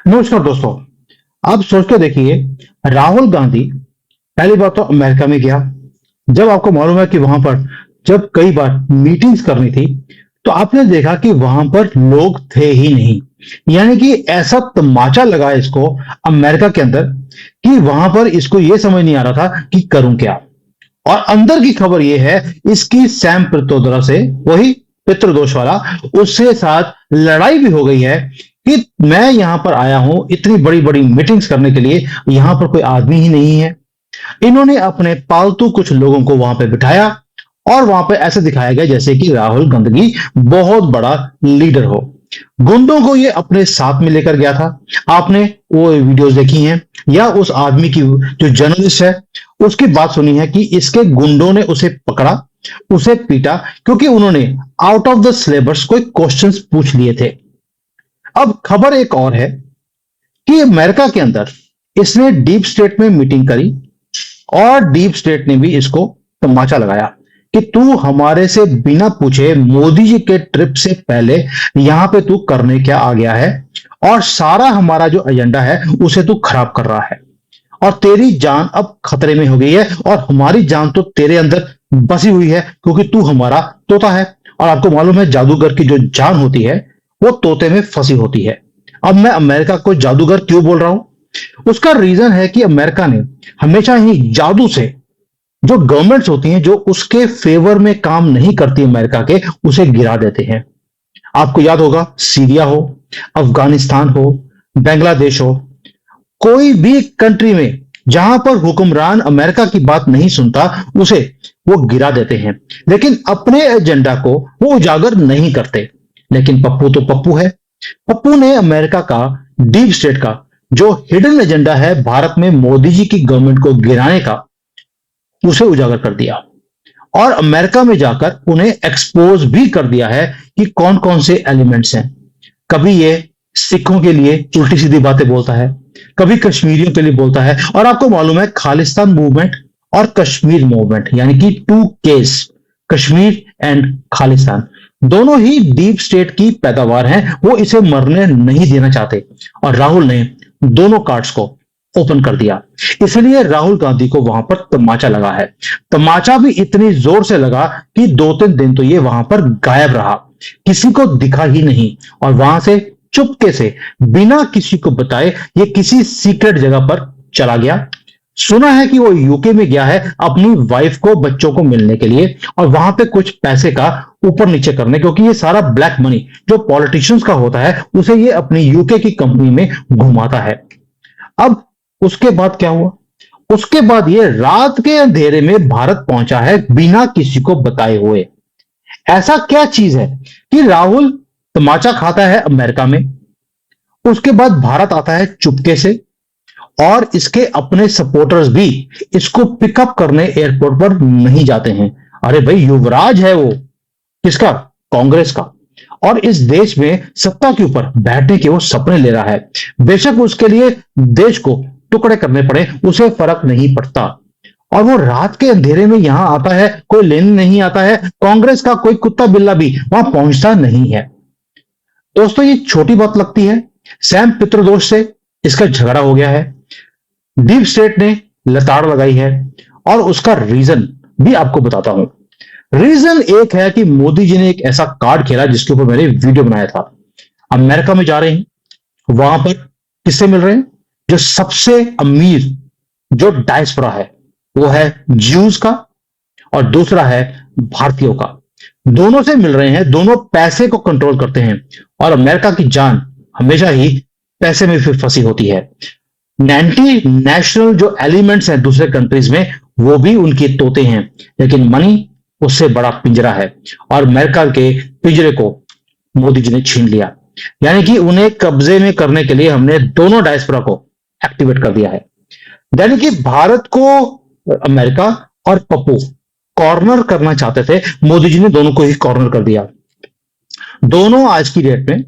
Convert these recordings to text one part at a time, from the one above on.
नमस्कार दोस्तों। आप सोच के देखिए, राहुल गांधी पहली बार तो अमेरिका में गया। जब आपको मालूम है कि वहां पर जब कई बार मीटिंग्स करनी थी, तो आपने देखा कि वहां पर लोग थे ही नहीं। यानी कि ऐसा तमाचा लगा इसको अमेरिका के अंदर कि वहां पर इसको यह समझ नहीं आ रहा था कि करूं क्या। और अंदर की खबर यह है, इसकी सैम पित्रोदा से, वही पितृदोष वाला, उसके साथ लड़ाई भी हो गई है कि मैं यहां पर आया हूं इतनी बड़ी बड़ी मीटिंग्स करने के लिए, यहां पर कोई आदमी ही नहीं है। इन्होंने अपने पालतू कुछ लोगों को वहां पे बिठाया और वहां पे ऐसे दिखाया गया जैसे कि राहुल गांधी बहुत बड़ा लीडर हो। गुंडों को ये अपने साथ में लेकर गया था। आपने वो वीडियोस देखी हैं, या उस आदमी की जो जर्नलिस्ट है उसकी बात सुनी है कि इसके गुंडों ने उसे पकड़ा, उसे पीटा, क्योंकि उन्होंने आउट ऑफ द सिलेबस कोई क्वेश्चंस पूछ लिए थे। अब खबर एक और है कि अमेरिका के अंदर इसने डीप स्टेट में मीटिंग करी और डीप स्टेट ने भी इसको तमाचा लगाया कि तू हमारे से बिना पूछे मोदी जी के ट्रिप से पहले यहां पे तू करने क्या आ गया है, और सारा हमारा जो एजेंडा है उसे तू खराब कर रहा है। और तेरी जान अब खतरे में हो गई है, और हमारी जान तो तेरे अंदर बसी हुई है क्योंकि तू हमारा तोता है। और आपको मालूम है जादूगर की जो जान होती है वो तोते में फंसी होती है। अब मैं अमेरिका को जादूगर क्यों बोल रहा हूं? उसका रीजन है कि अमेरिका ने हमेशा ही जादू से, जो गवर्नमेंट्स होती हैं जो उसके फेवर में काम नहीं करती अमेरिका के, उसे गिरा देते हैं। आपको याद होगा, सीरिया हो, अफगानिस्तान हो, बांग्लादेश हो, कोई भी कंट्री में जहां पर हुक्मरान अमेरिका की बात नहीं सुनता उसे वो गिरा देते हैं, लेकिन अपने एजेंडा को वो उजागर नहीं करते। लेकिन पप्पू तो पप्पू है। पप्पू ने अमेरिका का, डीप स्टेट का जो हिडन एजेंडा है भारत में मोदी जी की गवर्नमेंट को गिराने का, उसे उजागर कर दिया। और अमेरिका में जाकर उन्हें एक्सपोज भी कर दिया है कि कौन कौन से एलिमेंट्स हैं। कभी ये सिखों के लिए उल्टी सीधी बातें बोलता है, कभी कश्मीरियों के लिए बोलता है। और आपको मालूम है खालिस्तान मूवमेंट और कश्मीर मूवमेंट, यानी कि two case, Kashmir and Khalistan, दोनों ही डीप स्टेट की पैदावार हैं। वो इसे मरने नहीं देना चाहते, और राहुल ने दोनों कार्ड्स को ओपन कर दिया। इसलिए राहुल गांधी को वहां पर तमाचा लगा है। तमाचा भी इतनी जोर से लगा कि 2-3 दिन तो ये वहां पर गायब रहा, किसी को दिखा ही नहीं। और वहां से चुपके से, बिना किसी को बताए, ये किसी सीक्रेट जगह पर चला गया। सुना है कि वो यूके में गया है अपनी वाइफ को, बच्चों को मिलने के लिए, और वहां पे कुछ पैसे का ऊपर नीचे करने, क्योंकि ये सारा ब्लैक मनी जो पॉलिटिशियंस का होता है उसे ये अपनी यूके की कंपनी में घुमाता है। अब उसके बाद क्या हुआ? उसके बाद ये रात के अंधेरे में भारत पहुंचा है बिना किसी को बताए हुए। ऐसा क्या चीज है कि राहुल तमाचा खाता है अमेरिका में, उसके बाद भारत आता है चुपके से, और इसके अपने सपोर्टर्स भी इसको पिकअप करने एयरपोर्ट पर नहीं जाते हैं। अरे भाई, युवराज है वो, किसका? कांग्रेस का। और इस देश में सत्ता के ऊपर बैठने के वो सपने ले रहा है। बेशक उसके लिए देश को टुकड़े करने पड़े, उसे फर्क नहीं पड़ता। और वो रात के अंधेरे में यहां आता है, कोई लेने नहीं आता है। कांग्रेस का कोई कुत्ता बिल्ला भी वहां पहुंचता नहीं है। दोस्तों, ये छोटी बात लगती है। सैम पित्रोदोष से इसका झगड़ा हो गया है, डीप स्टेट ने लताड़ लगाई है, और उसका रीजन भी आपको बताता हूं। रीजन एक है कि मोदी जी ने एक ऐसा कार्ड खेला जिसके ऊपर मैंने वीडियो बनाया था। अमेरिका में जा रहे हैं, वहां पर किससे मिल रहे हैं? जो सबसे अमीर जो डायस्पोरा है वो है ज्यूज का, और दूसरा है भारतीयों का। दोनों से मिल रहे हैं, दोनों पैसे को कंट्रोल करते हैं। और अमेरिका की जान हमेशा ही पैसे में फिर फंसी होती है। 90 नेशनल जो एलिमेंट्स हैं दूसरे कंट्रीज में, वो भी उनके तोते हैं, लेकिन मनी उससे बड़ा पिंजरा है। और अमेरिका के पिंजरे को मोदी जी ने छीन लिया। यानी कि उन्हें कब्जे में करने के लिए हमने दोनों डायस्पोरा को एक्टिवेट कर दिया है। यानी कि भारत को अमेरिका और पप्पू कॉर्नर करना चाहते थे, मोदी जी ने दोनों को ही कॉर्नर कर दिया। दोनों आज की डेट में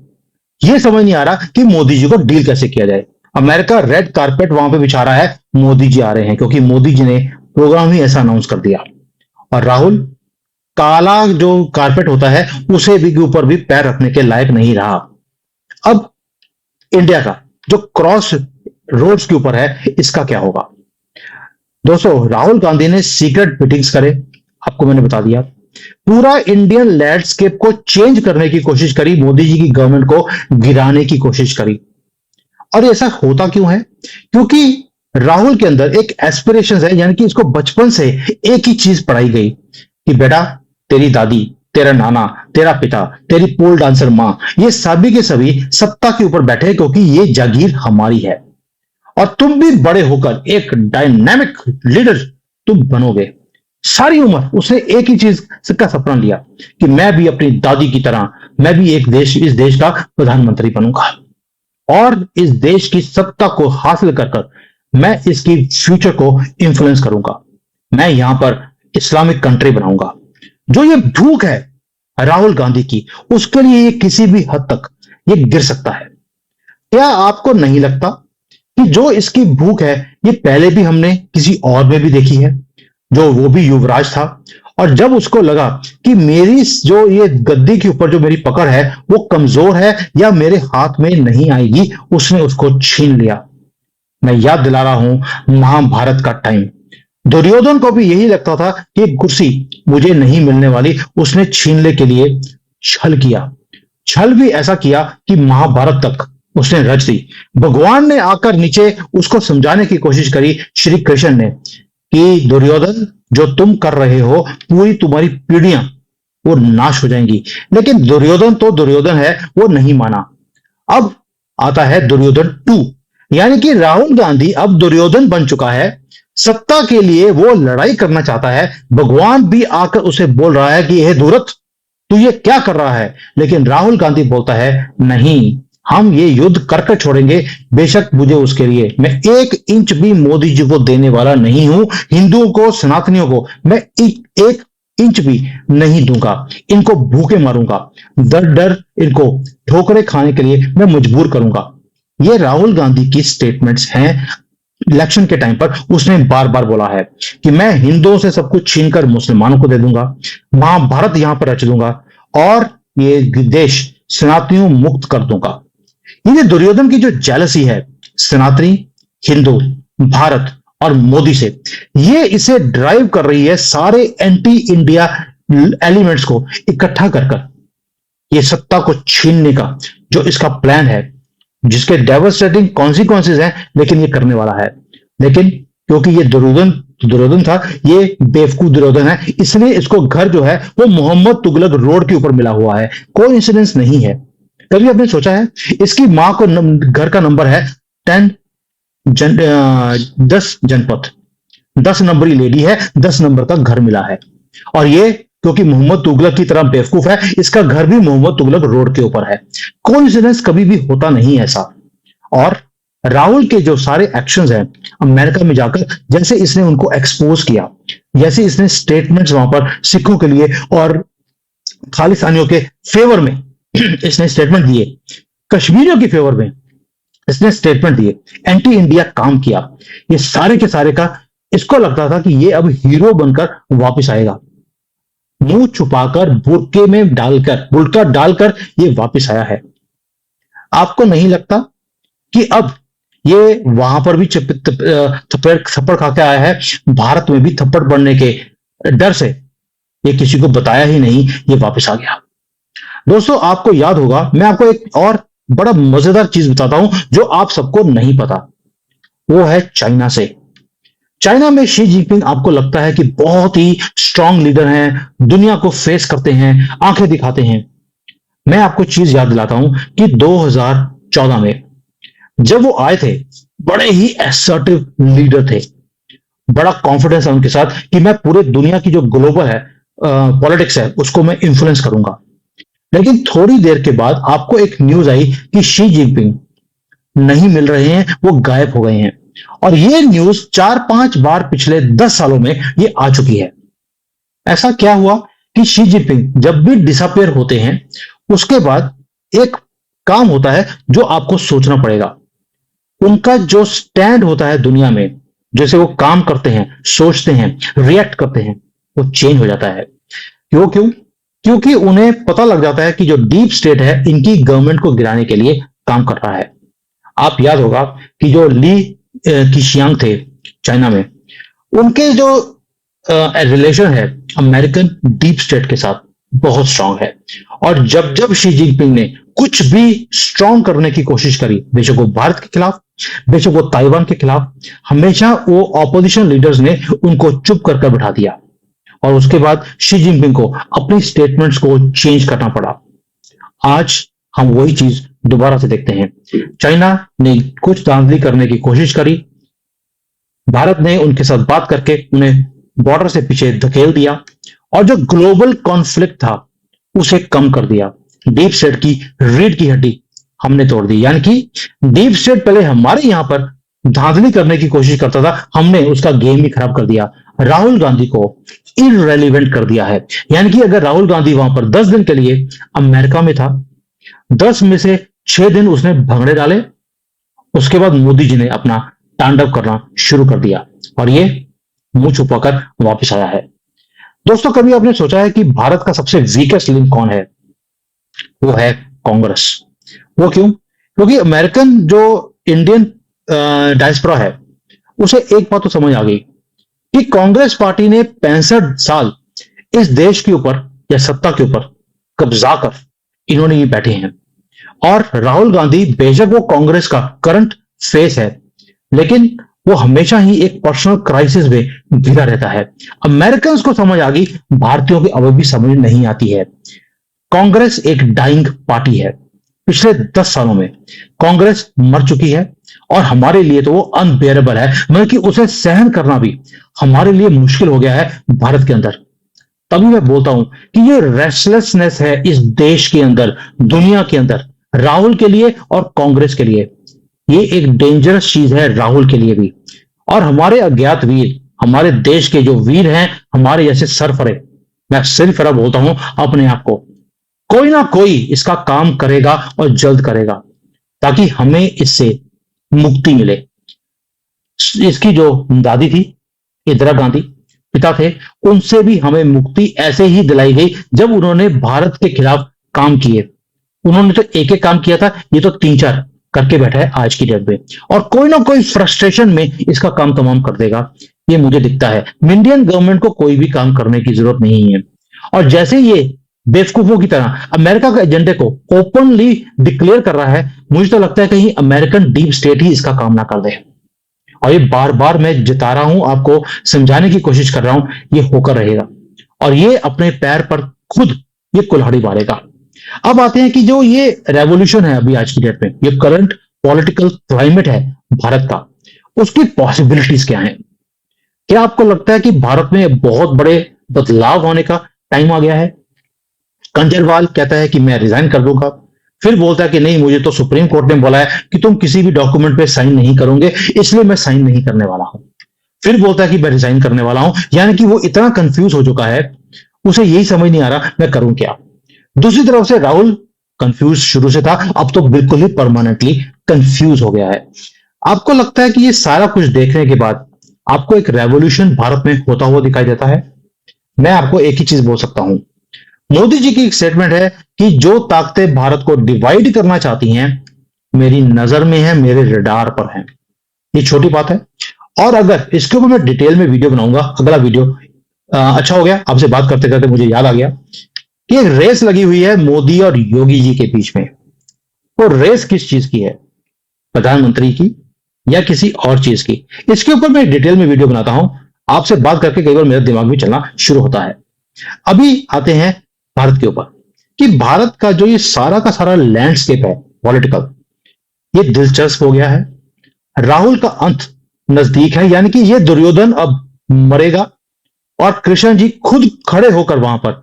यह समझ नहीं आ रहा कि मोदी जी को डील कैसे किया जाए। अमेरिका रेड कारपेट वहां पे बिछा रहा है, मोदी जी आ रहे हैं, क्योंकि मोदी जी ने प्रोग्राम ही ऐसा अनाउंस कर दिया। और राहुल काला जो कारपेट होता है उसे भी ऊपर भी पैर रखने के लायक नहीं रहा। अब इंडिया का जो क्रॉस रोड्स के ऊपर है, इसका क्या होगा? दोस्तों, राहुल गांधी ने सीक्रेट मीटिंग्स करे, आपको मैंने बता दिया। पूरा इंडियन लैंडस्केप को चेंज करने की कोशिश करी, मोदी जी की गवर्नमेंट को गिराने की कोशिश करी। और ऐसा होता क्यों है? क्योंकि राहुल के अंदर एक एस्पिरेशन है, यानी कि इसको बचपन से एक ही चीज पढ़ाई गई कि बेटा, तेरी दादी, तेरा नाना, तेरा पिता, तेरी पोल डांसर मां, ये सभी के सभी सत्ता के ऊपर बैठे क्योंकि ये जागीर हमारी है, और तुम भी बड़े होकर एक डायनामिक लीडर तुम बनोगे। सारी उम्र उसने एक ही चीज का सपना लिया कि मैं भी अपनी दादी की तरह, मैं भी इस देश का प्रधानमंत्री बनूंगा, और इस देश की सत्ता को हासिल कर कर मैं इसकी फ्यूचर को इंफ्लुएंस करूंगा, मैं यहां पर इस्लामिक कंट्री बनाऊंगा। जो ये भूख है राहुल गांधी की, उसके लिए ये किसी भी हद तक ये गिर सकता है। क्या आपको नहीं लगता कि जो इसकी भूख है, ये पहले भी हमने किसी और में भी देखी है, जो वो भी युवराज था, और जब उसको लगा कि मेरी जो ये गद्दी के ऊपर जो मेरी पकड़ है वो कमजोर है या मेरे हाथ में नहीं आएगी, उसने उसको छीन लिया। मैं याद दिला रहा हूं महाभारत का टाइम। दुर्योधन को भी यही लगता था कि कुर्सी मुझे नहीं मिलने वाली, उसने छीनने के लिए छल किया। छल भी ऐसा किया कि महाभारत तक उसने रच दी। भगवान ने आकर नीचे उसको समझाने की कोशिश करी, श्री कृष्ण ने, कि दुर्योधन, जो तुम कर रहे हो, पूरी तुम्हारी पीढ़ियां वो नाश हो जाएंगी। लेकिन दुर्योधन तो दुर्योधन है, वो नहीं माना। अब आता है दुर्योधन 2, यानी कि राहुल गांधी अब दुर्योधन बन चुका है। सत्ता के लिए वो लड़ाई करना चाहता है। भगवान भी आकर उसे बोल रहा है कि हे धूर्त, तू ये क्या कर रहा है? लेकिन राहुल गांधी बोलता है, नहीं, हम ये युद्ध करके छोड़ेंगे। बेशक मुझे उसके लिए मैं 1 इंच भी मोदी जी को देने वाला नहीं हूं। हिंदुओं को, सनातनियों को मैं 1 इंच भी नहीं दूंगा। इनको भूखे मारूंगा, दर दर इनको ठोकरें खाने के लिए मैं मजबूर करूंगा। ये राहुल गांधी की स्टेटमेंट्स हैं। इलेक्शन के टाइम पर उसने बार बार बोला है कि मैं हिंदुओं से सब कुछ छीनकर मुसलमानों को दे दूंगा, महाभारत यहां पर रच दूंगा, और ये देश सनातनियों मुक्त कर दूंगा। ये दुर्योधन की जो जेलसी है सनातनी, हिंदू, भारत और मोदी से, ये इसे ड्राइव कर रही है सारे एंटी इंडिया एलिमेंट्स को इकट्ठा कर कर ये सत्ता को छीनने का जो इसका प्लान है, जिसके डेवास्टेटिंग कॉन्सिक्वेंसेज हैं, लेकिन ये करने वाला है। लेकिन क्योंकि ये दुर्योधन दुर्योधन था, ये बेवकूफ दुर्योधन है, इसलिए इसको घर जो है वो मोहम्मद तुगलक रोड के ऊपर मिला हुआ है, कोई इंसिडेंस नहीं है। कभी आपने सोचा है, इसकी मां को घर का नंबर है 10 जनपद, 10 नंबरी लेडी है, 10 नंबर का घर मिला है। और ये क्योंकि मोहम्मद तुगलक की तरह बेवकूफ है, इसका घर भी मोहम्मद तुगलक रोड के ऊपर है। कोइंसिडेंस कभी भी होता नहीं ऐसा। और राहुल के जो सारे एक्शंस हैं अमेरिका में जाकर, जैसे इसने उनको एक्सपोज किया, जैसे इसने स्टेटमेंट्स वहां पर सिखों के लिए और खालिस्तानियों के फेवर में इसने स्टेटमेंट दिए, कश्मीरियों के फेवर में इसने स्टेटमेंट दिए, एंटी इंडिया काम किया, ये सारे के सारे का इसको लगता था कि ये अब हीरो बनकर वापस आएगा। मुंह छुपाकर, बुरके में डालकर, बुरका डालकर ये वापस आया है। आपको नहीं लगता कि अब ये वहां पर भी थप्पड़ खा के आया है, भारत में भी थप्पड़ पड़ने के डर से ये किसी को बताया ही नहीं, ये वापस आ गया। दोस्तों, आपको याद होगा, मैं आपको एक और बड़ा मजेदार चीज बताता हूं जो आप सबको नहीं पता, वो है चाइना से। चाइना में शी जिनपिंग आपको लगता है कि बहुत ही स्ट्रांग लीडर हैं, दुनिया को फेस करते हैं, आंखें दिखाते हैं। मैं आपको चीज याद दिलाता हूं कि 2014 में जब वो आए थे, बड़े ही असर्टिव लीडर थे, बड़ा कॉन्फिडेंस है उनके साथ कि मैं पूरे दुनिया की जो ग्लोबल है पॉलिटिक्स है उसको मैं इंफ्लुएंस करूंगा। लेकिन थोड़ी देर के बाद आपको एक न्यूज आई कि शी जिनपिंग नहीं मिल रहे हैं, वो गायब हो गए हैं। और ये न्यूज 4-5 बार पिछले 10 सालों में ये आ चुकी है। ऐसा क्या हुआ कि शी जिनपिंग जब भी डिसअपेयर होते हैं, उसके बाद एक काम होता है जो आपको सोचना पड़ेगा। उनका जो स्टैंड होता है दुनिया में, जैसे वो काम करते हैं, सोचते हैं, रिएक्ट करते हैं, वो चेंज हो जाता है। क्यों क्यों? क्योंकि उन्हें पता लग जाता है कि जो डीप स्टेट है इनकी गवर्नमेंट को गिराने के लिए काम कर रहा है। आप याद होगा कि जो ली किशियांग थे चाइना में, उनके जो रिलेशन है अमेरिकन डीप स्टेट के साथ बहुत स्ट्रांग है। और जब जब शी जिनपिंग ने कुछ भी स्ट्रांग करने की कोशिश करी, बेशक वो भारत के खिलाफ, बेशक वो ताइवान के खिलाफ, हमेशा वो ऑपोजिशन लीडर्स ने उनको चुप कर बिठा दिया। और उसके बाद शी जिनपिंग को अपनी स्टेटमेंट्स को चेंज करना पड़ा। आज हम वही चीज दोबारा से देखते हैं। चाइना ने कुछ धांधली करने की कोशिश करी, भारत ने उनके साथ बात करके उन्हें बॉर्डर से पीछे धकेल दिया और जो ग्लोबल कॉन्फ्लिक्ट था उसे कम कर दिया। डीप स्टेट की रीढ़ की हड्डी हमने तोड़ दी, यानी कि डीप स्टेट पहले हमारे यहां पर धांधली करने की कोशिश करता था, हमने उसका गेम ही खराब कर दिया। राहुल गांधी को इररेलेवेंट कर दिया है। यानी कि अगर राहुल गांधी वहां पर 10 दिन के लिए अमेरिका में था, 10 में से 6 दिन उसने भंगड़े डाले, उसके बाद मोदी जी ने अपना तांडव करना शुरू कर दिया और ये मुंह छुपाकर वापस आया है। दोस्तों, कभी आपने सोचा है कि भारत का सबसे वीकेस्ट लिंक कौन है? वो है कांग्रेस। वो क्यों? क्योंकि अमेरिकन जो इंडियन डायस्पोरा है उसे एक बात तो समझ आ गई कि कांग्रेस पार्टी ने 65 साल इस देश के ऊपर या सत्ता के ऊपर कब्जा कर इन्होंने ही बैठे हैं। और राहुल गांधी बेशक वो कांग्रेस का करंट फेस है, लेकिन वो हमेशा ही एक पर्सनल क्राइसिस में घिरा रहता है। अमेरिकन को समझ आ गई, भारतीयों की अभी भी समझ नहीं आती है। कांग्रेस एक डाइंग पार्टी है। पिछले 10 सालों में कांग्रेस मर चुकी है और हमारे लिए तो वो अनबेरेबल है, मतलब कि उसे सहन करना भी हमारे लिए मुश्किल हो गया है भारत के अंदर। तभी मैं बोलता हूं कि ये रेस्टलेसनेस है इस देश के अंदर, दुनिया के अंदर, राहुल के लिए और कांग्रेस के लिए। ये एक डेंजरस चीज है राहुल के लिए भी। और हमारे अज्ञात वीर, हमारे देश के जो वीर हैं, हमारे जैसे सरफरे, मैं सिरफरा बोलता हूं अपने आप को, कोई ना कोई इसका काम करेगा और जल्द करेगा ताकि हमें इससे मुक्ति मिले। इसकी जो दादी थी इंदिरा गांधी, पिता थे, उनसे भी हमें मुक्ति ऐसे ही दिलाई गई जब उन्होंने भारत के खिलाफ काम किए। उन्होंने तो एक एक काम किया था, ये तो 3-4 करके बैठा है आज की डेट में। और कोई ना कोई फ्रस्ट्रेशन में इसका काम तमाम कर देगा, ये मुझे दिखता है। इंडियन गवर्नमेंट को कोई भी काम करने की जरूरत नहीं है। और जैसे ये बेवकूफों की तरह अमेरिका के एजेंडे को ओपनली डिक्लेयर कर रहा है, मुझे तो लगता है कहीं अमेरिकन डीप स्टेट ही इसका काम ना कर दे। और ये बार बार मैं जिता रहा हूं, आपको समझाने की कोशिश कर रहा हूं, ये होकर रहेगा और ये अपने पैर पर खुद ये कुल्हाड़ी मारेगा। अब आते हैं कि जो ये रेवोल्यूशन है अभी आज की डेट में, ये करंट पॉलिटिकल क्लाइमेट है भारत का, उसकी पॉसिबिलिटीज क्या है? क्या आपको लगता है कि भारत में बहुत बड़े बदलाव होने का टाइम आ गया है? कंजरवाल कहता है कि मैं रिजाइन कर दूंगा, फिर बोलता है कि नहीं, मुझे तो सुप्रीम कोर्ट ने बोला है कि तुम किसी भी डॉक्यूमेंट पे साइन नहीं करोगे, इसलिए मैं साइन नहीं करने वाला हूं। फिर बोलता है कि मैं रिजाइन करने वाला हूं। यानी कि वो इतना कंफ्यूज हो चुका है, उसे यही समझ नहीं आ रहा मैं करूं क्या। दूसरी तरफ से राहुल कंफ्यूज शुरू से था, अब तो बिल्कुल ही परमानेंटली कंफ्यूज हो गया है। आपको लगता है कि ये सारा कुछ देखने के बाद आपको एक रेवोल्यूशन भारत में होता हुआ दिखाई देता है? मैं आपको एक ही चीज बोल सकता हूं, मोदी जी की एक स्टेटमेंट है कि जो ताकतें भारत को डिवाइड करना चाहती हैं मेरी नजर में है, मेरे रडार पर है। ये छोटी बात है। और अगर इसके ऊपर मैं डिटेल में वीडियो बनाऊंगा, अगला वीडियो। अच्छा हो गया, आपसे बात करते करते मुझे याद आ गया कि एक रेस लगी हुई है मोदी और योगी जी के बीच में। वो रेस किस चीज की है? प्रधानमंत्री की या किसी और चीज की? इसके ऊपर मैं डिटेल में वीडियो बनाता हूं। आपसे बात करके कई बार मेरा दिमाग भी चलना शुरू होता है। अभी आते हैं भारत के ऊपर कि भारत का जो ये सारा का सारा लैंडस्केप है पॉलिटिकल, ये दिलचस्प हो गया है। राहुल का अंत नजदीक है, यानी कि ये दुर्योधन अब मरेगा और कृष्ण जी खुद खड़े होकर वहां पर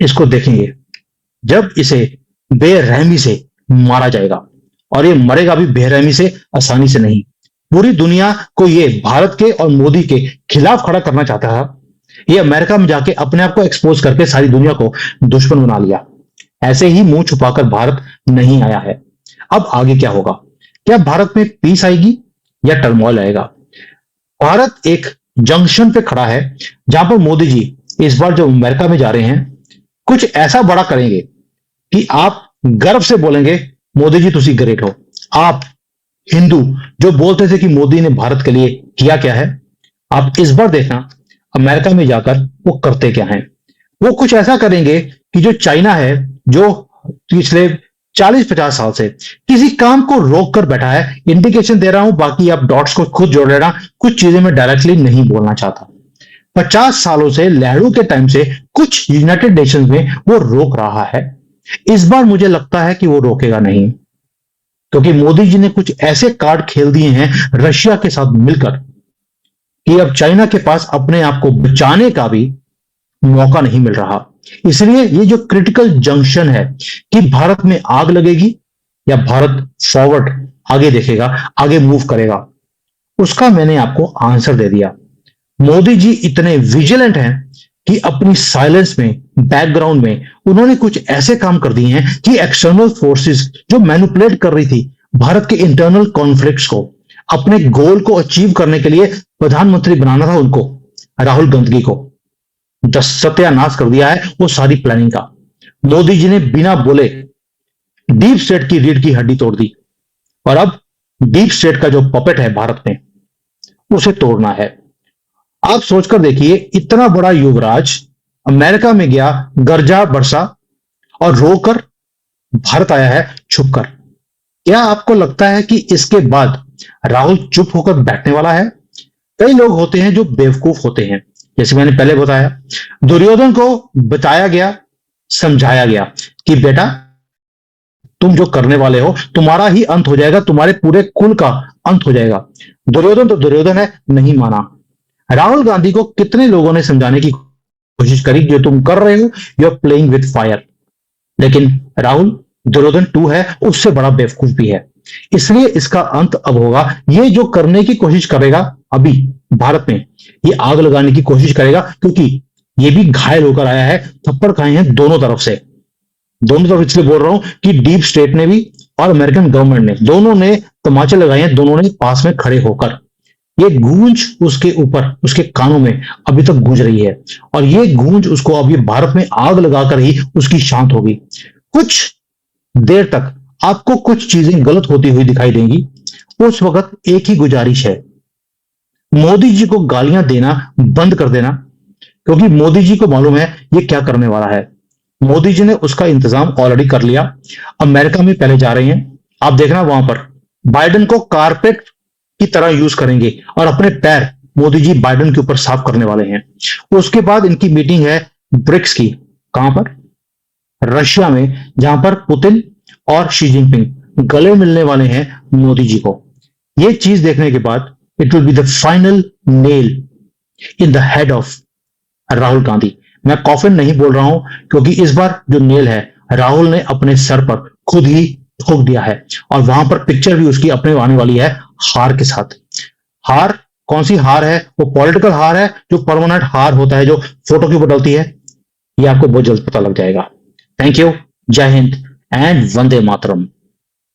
इसको देखेंगे जब इसे बेरहमी से मारा जाएगा। और ये मरेगा भी बेरहमी से, आसानी से नहीं। पूरी दुनिया को ये भारत के और मोदी के खिलाफ खड़ा करना चाहता है। ये अमेरिका में जाके अपने आप को एक्सपोज करके सारी दुनिया को दुश्मन बना लिया। ऐसे ही मुंह छुपाकर भारत नहीं आया है। अब आगे क्या होगा? क्या भारत में पीस आएगी या टर्मोइल आएगा? भारत एक जंक्शन पे खड़ा है जहां पर मोदी जी इस बार जो अमेरिका में जा रहे हैं, कुछ ऐसा बड़ा करेंगे कि आप गर्व से बोलेंगे मोदी जी तुसी ग्रेट हो। आप हिंदू जो बोलते थे कि मोदी ने भारत के लिए किया क्या है, आप इस बार देखना अमेरिका में जाकर वो करते क्या हैं। वो कुछ ऐसा करेंगे कि जो चाइना है, जो पिछले 40-50 साल से किसी काम को रोक कर बैठा है, इंडिकेशन दे रहा हूं, बाकी आप डॉट्स को खुद जोड़ लेना, कुछ चीजें मैं डायरेक्टली नहीं बोलना चाहता। 50 सालों से, नेहरू के टाइम से कुछ यूनाइटेड नेशंस में वो रोक रहा है। इस बार मुझे लगता है कि वो रोकेगा नहीं, क्योंकि मोदी जी ने कुछ ऐसे कार्ड खेल दिए हैं रशिया के साथ मिलकर कि अब चाइना के पास अपने आप को बचाने का भी मौका नहीं मिल रहा। इसलिए ये जो क्रिटिकल जंक्शन है कि भारत में आग लगेगी या भारत फॉरवर्ड आगे देखेगा, आगे मूव करेगा, उसका मैंने आपको आंसर दे दिया। मोदी जी इतने विजिलेंट हैं कि अपनी साइलेंस में, बैकग्राउंड में उन्होंने कुछ ऐसे काम कर दिए हैं कि एक्सटर्नल फोर्सेस जो मैनिपुलेट कर रही थी भारत के इंटरनल कॉन्फ्लिक्ट्स को, अपने गोल को अचीव करने के लिए प्रधानमंत्री बनाना था उनको, राहुल गांधी को, सत्यानाश कर दिया है वो सारी प्लानिंग का। मोदी जी ने बिना बोले डीप स्टेट की रीढ़ की हड्डी तोड़ दी, और अब डीप स्टेट का जो पपेट है भारत में, उसे तोड़ना है। आप सोचकर देखिए, इतना बड़ा युवराज अमेरिका में गया गर्जा बरसा और रोकर भारत आया है छुपकर। क्या आपको लगता है कि इसके बाद राहुल चुप होकर बैठने वाला है? कई लोग होते हैं जो बेवकूफ होते हैं, जैसे मैंने पहले बताया, दुर्योधन को बताया गया, समझाया गया कि बेटा तुम जो करने वाले हो तुम्हारा ही अंत हो जाएगा, तुम्हारे पूरे कुल का अंत हो जाएगा। दुर्योधन तो दुर्योधन है, नहीं माना। राहुल गांधी को कितने लोगों ने समझाने की कोशिश करी, जो तुम कर रहे हो you are playing with fire, लेकिन राहुल दुर्योधन 2 है, उससे बड़ा बेवकूफ भी है। इसलिए इसका अंत अब होगा। ये जो करने की कोशिश करेगा अभी भारत में, ये आग लगाने की कोशिश करेगा, क्योंकि ये भी घायल होकर आया है, थप्पड़ खाए हैं दोनों तरफ से। दोनों तरफ इसलिए बोल रहा हूं कि डीप स्टेट ने भी और अमेरिकन गवर्नमेंट ने, दोनों ने तमाचे लगाए हैं, दोनों ने पास में खड़े होकर। ये गूंज उसके ऊपर, उसके कानों में अभी तक गूंज रही है, और ये गूंज उसको अभी भारत में आग लगाकर ही उसकी शांत होगी। कुछ देर तक आपको कुछ चीजें गलत होती हुई दिखाई देंगी। उस वक्त एक ही गुजारिश है, मोदी जी को गालियां देना बंद कर देना, क्योंकि मोदी जी को मालूम है ये क्या करने वाला है। मोदी जी ने उसका इंतजाम ऑलरेडी कर लिया। अमेरिका में पहले जा रहे हैं, आप देखना वहां पर बाइडेन को कारपेट की तरह यूज करेंगे और अपने पैर मोदी जी बाइडेन के ऊपर साफ करने वाले हैं। उसके बाद इनकी मीटिंग है ब्रिक्स की, कहां पर? रशिया में, जहां पर पुतिन और शी जिनपिंग गले मिलने वाले हैं मोदी जी को। यह चीज देखने के बाद it will be the final nail in the head of Rahul Gandhi. मैं कॉफिन नहीं बोल रहा हूं, क्योंकि इस बार जो नेल है राहुल ने अपने सर पर खुद ही ठोक दिया है, और वहां पर पिक्चर भी उसकी अपने आने वाली है हार के साथ। हार कौन सी हार है? वो पॉलिटिकल हार है, जो परमानेंट हार होता है, जो फोटो की ऊपर डलती है। ये आपको बहुत जल्द पता लग जाएगा। थैंक यू, जय हिंद एंड वंदे मातरम।